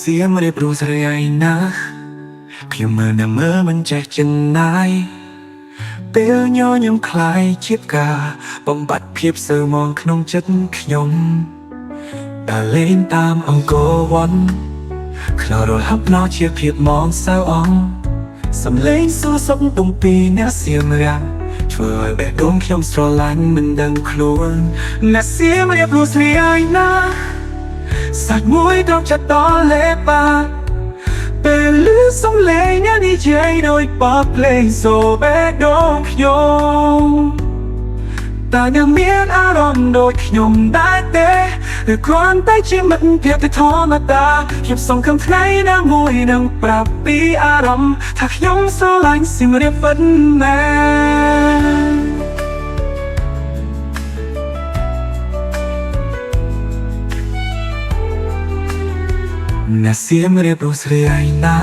សៀមរៀបរួស្រីឯណាខ្ញុំមើលនៅមើលមិនចេះចិនណាយពេលញញឹមคล้ายជាផ្កាបំបត្តិភាពសើមងក្នុងចិត្តខ្ញុំដែលលេងតាមអង្គរវត្តខ្លោរហាប់ណោជាភាពមងសៅអងសំឡេងសួរសុខទុំពីអ្នកសៀមរាំងធ្វើឲ្យបេះដូងខ្ញុំស្រឡាញ់មិនដឹងខ្លួនអ្នកសៀមរៀបរួស្រីឯណាសាច់មួយត្រង់ចិត្តដល់លេបាពេលលឺសំឡេងអ្នកនិយាយដោយបបភ្លេងសូបេះដូងខ្ញុំតែអ្នកមានអារម្មណ៍ដូចខ្ញុំដែរទេឬគ្រាន់តែជាមិត្តភាពធម្មតាខ្ញុំសង្ឃឹមថ្ងៃណាមួយនឹងប្រាប់ពីអារម្មណ៍ថាខ្ញុំស្រឡាញ់សៀមរាបពិតមែនអ្នកសៀមរៀបរួស្រីឯណា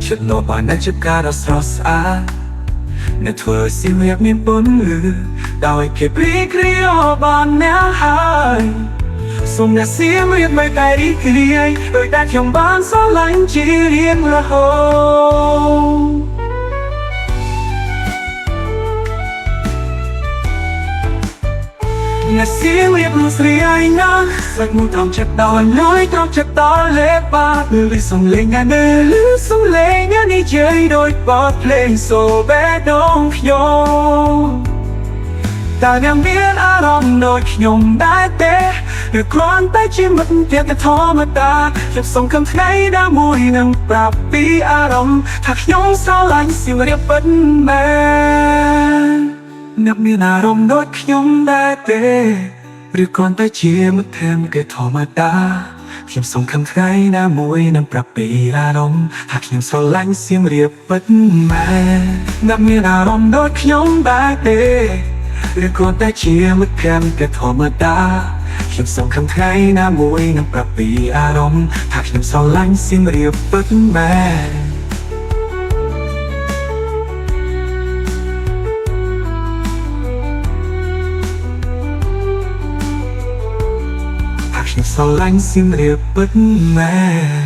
ចិត្តលោបអ្នកចិត្តការដ៏ស្រស់ស្អាតអ្នកធ្វើសៀមរាបមានបុណ្យដោយគេព្រីគ្រីបានអ្នកហើយសូមអ្នកសៀមរៀបមិនតែរីករាយដោយតែខ្ញុំបានស្រឡាញ់ជារៀងរហូតអ្នកសៀមរៀបរួស្រីឯណាសាច់មួយត្រង់ចិត្តដល់លយត្រង់ចិត្តដល់លេបាលឺសំឡេងអ្នកលឺសំឡេងអ្នកនិយាយដោយបទភ្លេងសូបេះដូងខ្ញុំតែអ្នកមានអារម្មណ៍ដូចខ្ញុំដែរទេឬគ្រាន់តែជាមិត្តភាពធម្មតាខ្ញុំសង្ឃឹមថ្ងៃណាមួយនឹងប្រាប់ពីអារម្មណ៍ថាខ្ញុំស្រឡាញ់សៀមរាបពិតមែនអ្នកមានអារម្មណ៍ដូចខ្ញុំដែរទេឬគ្រាន់តែជាមិត្តភាពធម្មតាខ្ញុំសង្ឃឹមថ្ងៃណាមួយនឹងប្រាប់ពីអារម្មណ៍ថាខ្ញុំស្រឡាញ់សៀមរាបពិតមែនអ្នកមានអារម្មណ៍ដូចខ្ញុំដែរទេឬគ្រាន់តែជាមិត្តភាពធម្មតាខ្ញុំសង្ឃឹមថ្ងៃណាមួយនឹងប្រាប់ពីអារម្មណ៍ថាខ្ញុំស្រឡាញ់សៀមរាបពិតមែនខ្ញុំស្រឡាញ់សៀមរាបពិតមែន